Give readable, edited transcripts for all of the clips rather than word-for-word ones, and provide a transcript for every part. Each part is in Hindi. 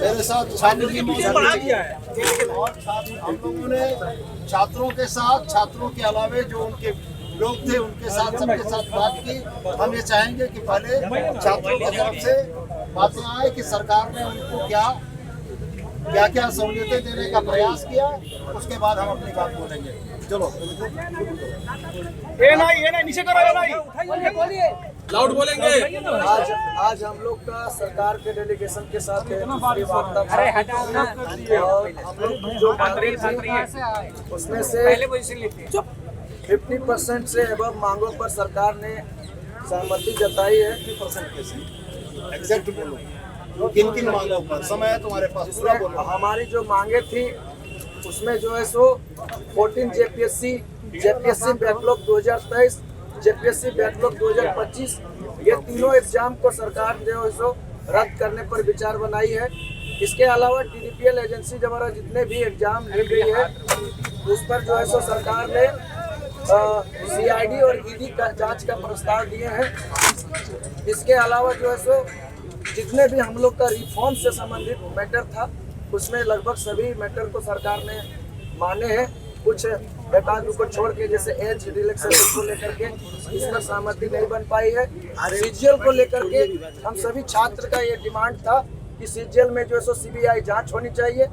मेरे साथ छात्र की मौजूदगी है और हम लोगों ने छात्रों के साथ, छात्रों के अलावे जो उनके लोग थे उनके साथ, सबके साथ बात की। हम ये चाहेंगे कि पहले छात्रों की तरफ से बातें आए कि सरकार ने उनको क्या क्या सहूलियतें देने का प्रयास किया, उसके बाद हम अपनी बात बोलेंगे। चलो नीचे करो, लाउड बोलेंगे। आज हम लोग का सरकार के डेलीगेशन के साथ दूसरी वार्ता और हम लोग जो मांगे थी उसमें से 50% से एबव मांगों पर सरकार ने सहमति जताई है। 50% कैसे एग्जैक्ट बोलो, किन किन मांगों पर? समय है तुम्हारे पास, पूरा बोलो। हमारी जो मांगे थी उसमें जो है सो 14 जेपीएससी बैकलॉग 2023, जेपीएससी बैकलॉग 2025, ये तीनों एग्जाम को सरकार जो है सो रद्द करने पर विचार बनाई है। इसके अलावा टीडीपीएल एजेंसी द्वारा जितने भी एग्जाम ली गई है उस पर जो है सो सरकार ने सीआईडी और ईडी का जांच का प्रस्ताव दिए हैं। इसके अलावा जो है सो जितने भी हम लोग का रिफॉर्म से संबंधित मैटर था उसमें लगभग सभी मैटर को सरकार ने माने हैं। कुछ एकांत को छोड़ के जैसे एज रिलैक्सेशन को लेकर के इस पर सहमति नहीं बन पाई है। सीजीएल को लेकर के हम सभी छात्र का ये डिमांड था कि सीजीएल में जो है सो सीबीआई जांच होनी चाहिए।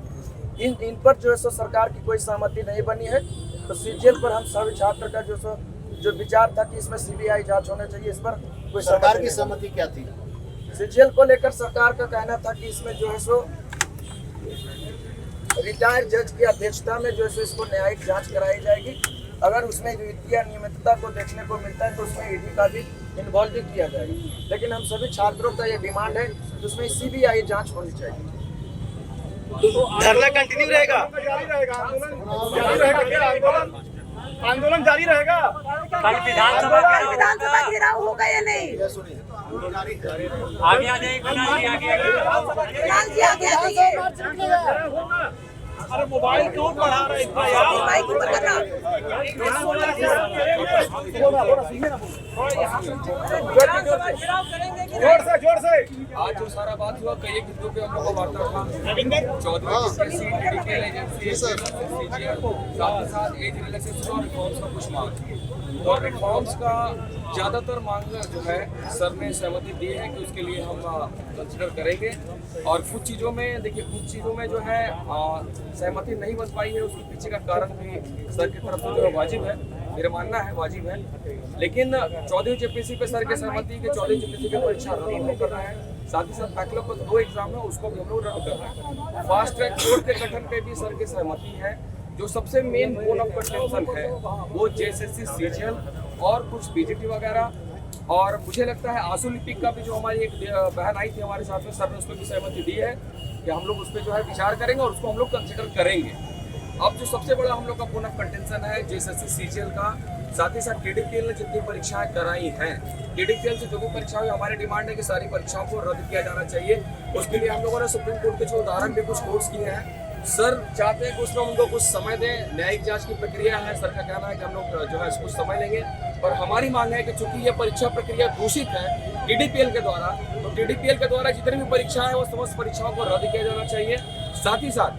इन पर जो है सो सरकार की कोई सहमति नहीं बनी है। तो सीजीएल पर हम सभी छात्र का जो विचार था कि इसमें सीबीआई जांच होना चाहिए, इस पर कोई सरकार की सहमति क्या थी? सीजीएल को लेकर सरकार का कहना था कि इसमें जो है सो रिटायर्ड जज की अध्यक्षता में जो है इसको न्यायिक जांच कराई जाएगी। अगर उसमें वित्तीय अनियमितता को देखने को मिलता है तो उसमें ईडी का भी इन्वॉल्व भी किया जाएगा। लेकिन हम सभी छात्रों का ये डिमांड है कि उसमें सीबीआई जांच होनी चाहिए। धरना कंटिन्यू रहेगा, आंदोलन जारी रहेगा। कल विधानसभा घेराव होगा या नहीं? आगे आ जाइए। अरे मोबाइल क्यों बढ़ा रहे इतना यार? जोर से आज जो सारा बात हुआ कई एक मुद्दों पे हम लोग का वार्ता था। 14 साथ ही साथ एज रिलैक्सेशन और रिफॉर्म्स का कुछ मांग, और रिफॉर्म्स का ज़्यादातर मांग जो है सर ने सहमति दी है कि उसके लिए हम कंसिडर करेंगे। और कुछ चीज़ों में देखिए, कुछ चीज़ों में जो है सहमति नहीं बन पाई है, उसके पीछे का कारण भी सर की तरफ से जो है वाजिब है, मेरा मानना है वाजिब है। लेकिन 14वीं जेपीएससी पे सर की सहमति कि 14वीं जेपीएससी की परीक्षा रद्द कर रहा है। साथ ही साथ बैकलॉग पर 2 एग्जाम है उसको भी हम लोग रद्द कर रहे हैं। फास्ट ट्रैक कोर्ट के गठन पे भी सर की सहमति है। जो सबसे मेन बोन ऑफ कंटेंशन है वो जेएसएससी सीजीएल और कुछ बीजीटी वगैरह। और मुझे लगता है आंसू लिपिक का भी जो हमारी एक बहन आई थी हमारे साथ में, सर ने उस पर भी सहमति दी है कि हम लोग उस पर जो है विचार करेंगे और उसको हम लोग कंसिडर करेंगे। अब जो सबसे बड़ा हम लोग का बोन ऑफ कंटेंशन है जेएसएससी सीजीएल का, साथ ही साथ टीडीपीएल ने जितनी परीक्षाएं कराई हैं, टीडीपीएल से जो भी परीक्षा हुई, हमारी डिमांड है कि सारी परीक्षाओं को रद्द किया जाना चाहिए। उसके लिए हम लोगों ने सुप्रीम कोर्ट के जो उदाहरण भी कुछ कोर्स किए हैं। सर चाहते हैं कि उसमें उनको कुछ समय दें, न्यायिक जांच की प्रक्रिया है, सर का कहना है कि हम लोग जो है कुछ समय लेंगे। और हमारी मांग है कि चूंकि ये परीक्षा प्रक्रिया दूषित है टीडीपीएल के द्वारा, तो टीडीपीएल के द्वारा जितनी भी परीक्षाएं हैं वो समस्त परीक्षाओं को रद्द किया जाना चाहिए। साथ ही साथ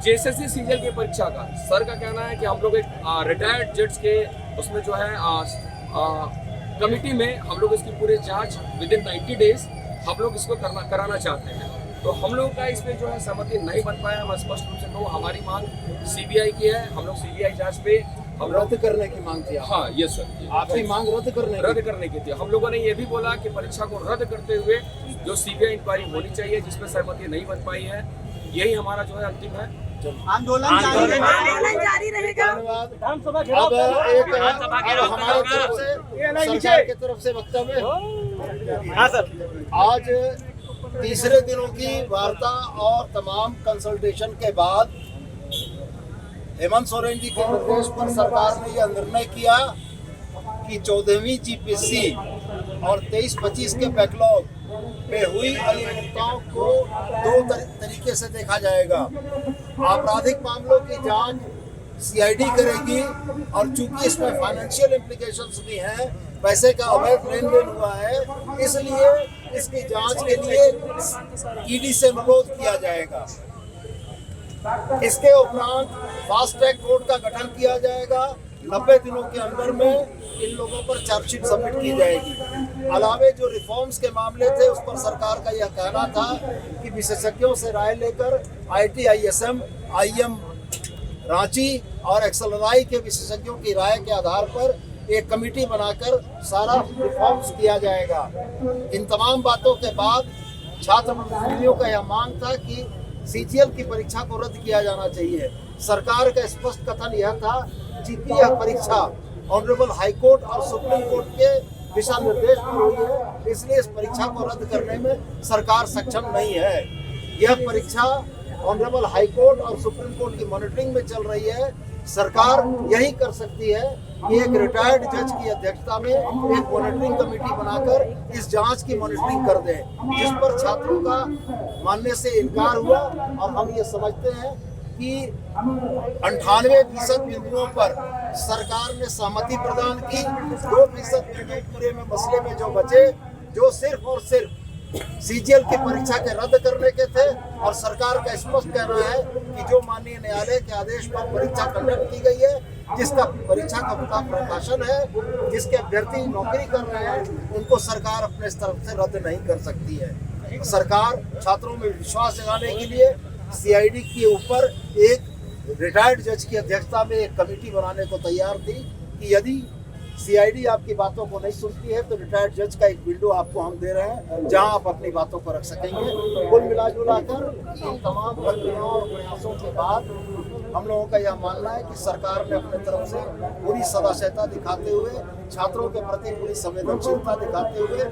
जेएसएससी सीजीएल की परीक्षा का सर का कहना है कि हम लोग एक रिटायर्ड जज के उसमें जो है कमिटी में हम लोग इसकी पूरी जांच विदिन 90 डेज हम लोग इसको कराना चाहते हैं। तो हम लोग का इसमें जो है सहमति नहीं बन पाया। मैं स्पष्ट रूप से कहूँ, हमारी मांग सीबीआई की है। हम लोग सीबीआई जांच पे हम रद्द करने की मांग थी। हाँ ये सर, आपकी मांग रद्द करने की थी। हम लोगों ने ये भी बोला कि परीक्षा को रद्द करते हुए जो सीबीआई इंक्वायरी होनी चाहिए, जिसमें सहमति नहीं बन पाई है, यही हमारा जो है अंतिम है। आंदोलन जारी रहेगा। अब एक हमारे तरफ से सरकार की तरफ से वक्तव्य। हाँ सर, आज तीसरे दिनों की वार्ता और तमाम कंसल्टेशन के बाद हेमंत सोरेन जी के निर्देश पर सरकार ने यह निर्णय किया कि 14वीं जीपीएससी और 23-25 के बैकलॉग में हुई अनियमितताओं को 2 तरीके से देखा जाएगा। आपराधिक मामलों की जांच सीआईडी करेगी और चूंकि इसमें फाइनेंशियल इम्प्लीकेशंस भी हैं, पैसे का अवैध लेन देन हुआ है, इसलिए इसकी जांच के लिए ईडी से अनुरोध किया जाएगा। इसके उपरांत फास्ट ट्रैक कोर्ट का गठन किया जाएगा। 90 दिनों के अंदर में इन लोगों पर चार्जशीट सबमिट की जाएगी। अलावे जो रिफॉर्म्स के मामले थे उस पर सरकार का यह कहना था कि विशेषज्ञों से राय लेकर IIT ISM IIM रांची और एक्सएलआई के विशेषज्ञों की राय के आधार पर एक कमेटी बनाकर सारा रिफॉर्म्स किया जाएगा। इन तमाम बातों के बाद छात्र प्रतिनिधियों का यह मांग था कि CGL की परीक्षा को रद्द किया जाना चाहिए। सरकार का स्पष्ट कथन यह था कि यह परीक्षा ऑनरेबल हाई कोर्ट और सुप्रीम कोर्ट के दिशा निर्देश पर हुई है, इसलिए इस परीक्षा को रद्द करने में सरकार सक्षम नहीं है। यह परीक्षा ऑनरेबल हाई कोर्ट और सुप्रीम कोर्ट की मॉनिटरिंग में चल रही है। सरकार यही कर सकती है कि एक रिटायर्ड जज की अध्यक्षता में एक मॉनिटरिंग कमेटी बनाकर इस जांच की मॉनिटरिंग कर दे, जिस पर छात्रों का मानने से इनकार हुआ। और हम ये समझते हैं कि 98% बिंदुओं पर सरकार ने सहमति प्रदान की। 2% बिंदु पूरे में मसले में जो बचे, जो सिर्फ और सिर्फ CGL की परीक्षा के रद्द करने के थे, और सरकार का स्पष्ट कहना है कि जो माननीय न्यायालय के आदेश पर परीक्षा कंडक्ट की गई है, जिसका परीक्षा का प्रकाशन है, जिसके अभ्यर्थी नौकरी कर रहे हैं, उनको सरकार अपने तरफ से रद्द नहीं कर सकती है। सरकार छात्रों में विश्वास जगाने के लिए CID के ऊपर एक रिटायर्ड जज की अध्यक्षता में एक कमेटी बनाने को तैयार थी कि यदि CID आपकी बातों को नहीं सुनती है तो रिटायर्ड जज का एक विंडो आपको हम दे रहे हैं जहां आप अपनी बातों को रख सकेंगे। कुल मिलाजुलाकर इन तमाम प्रक्रियाओं और प्रयासों के बाद हम लोगों का यह मानना है कि सरकार ने अपने तरफ से पूरी सदाशयता दिखाते हुए, छात्रों के प्रति पूरी संवेदनशीलता दिखाते हुए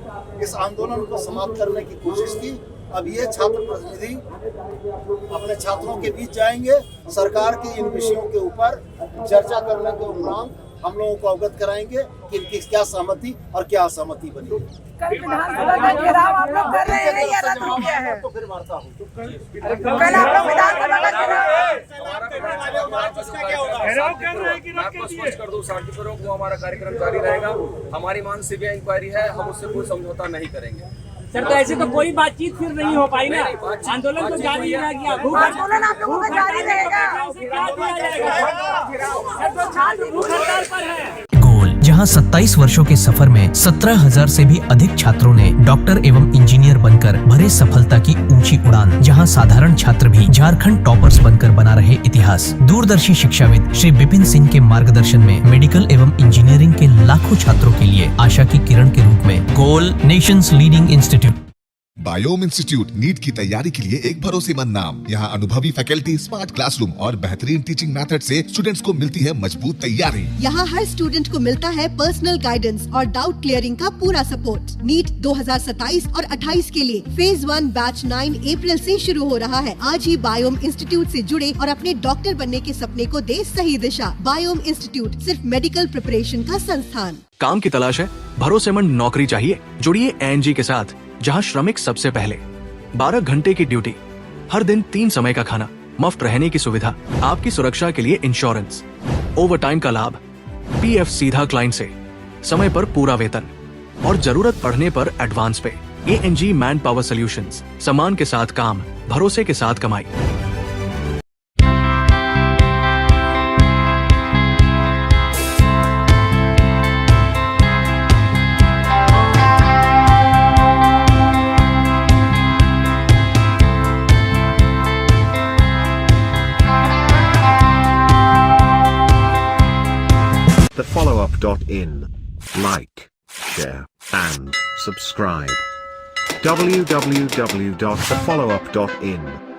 इस आंदोलन को समाप्त करने की कोशिश की। अब ये छात्र प्रतिनिधि अपने छात्रों के बीच जाएंगे, सरकार के इन विषयों के ऊपर चर्चा करने के उपरांत हम लोगों को अवगत कराएंगे कि इनकी क्या सहमति और क्या असहमति बनी। कल विधानसभा का घेराव आप लोग कर रहे हैं या रद्द हो गया है? तो फिर मारता हूँ। कल आप लोग विधानसभा का मैं आपको स्पष्ट कर दूं, शांतिपूर्वक वो हमारा कार्यक्रम जारी रहेगा। हमारी मांग CBI इंक्वायरी है, हम उससे कोई समझौता नहीं करेंगे। सर, तो ऐसे तो कोई बातचीत फिर नहीं हो पाई ना। आंदोलन तो जारी रहेगा, आंदोलन आप लोगों का जारी रहेगा। क्या दिया जाएगा? सर, तो छात्र भूख हड़ताल पर है। गोल, जहां 27 वर्षों के सफर में 17,000 से भी अधिक छात्रों ने डॉक्टर एवं इंजीनियर बनकर भरे सफलता की ऊंची उड़ान। जहां साधारण छात्र भी झारखंड टॉपर्स बनकर बना रहे इतिहास। दूरदर्शी शिक्षाविद श्री विपिन सिंह के मार्गदर्शन में मेडिकल एवं इंजीनियरिंग के लाखों छात्रों के लिए आशा की किरण के रूप में goal, nations leading institute. Biome institute NEET की तैयारी के लिए एक भरोसेमंद नाम। यहाँ अनुभवी फैकल्टी, स्मार्ट क्लासरूम और बेहतरीन टीचिंग मेथड से स्टूडेंट्स को मिलती है मजबूत तैयारी। यहाँ हर स्टूडेंट को मिलता है पर्सनल गाइडेंस और डाउट क्लियरिंग का पूरा सपोर्ट। नीट 2027 और 28 के लिए फेज 1 बैच 9 अप्रैल से शुरू हो रहा है। आज ही बायोम इंस्टीट्यूट से जुड़े और अपने डॉक्टर बनने के सपने को दे सही दिशा। बायोम इंस्टीट्यूट सिर्फ मेडिकल प्रिपरेशन का संस्थान। काम की तलाश है, भरोसेमंद नौकरी चाहिए? जुड़िए ANG के साथ, जहां श्रमिक सबसे पहले। 12 घंटे की ड्यूटी, हर दिन 3 समय का खाना, मुफ्त रहने की सुविधा, आपकी सुरक्षा के लिए इंश्योरेंस, ओवर टाइम का लाभ, PF सीधा क्लाइंट से, समय पर पूरा वेतन और जरूरत पड़ने पर एडवांस पे। ANG मैन पावर सॉल्यूशंस, सम्मान के साथ काम, भरोसे के साथ कमाई। thefollowup.in. Like, share, and subscribe. www.thefollowup.in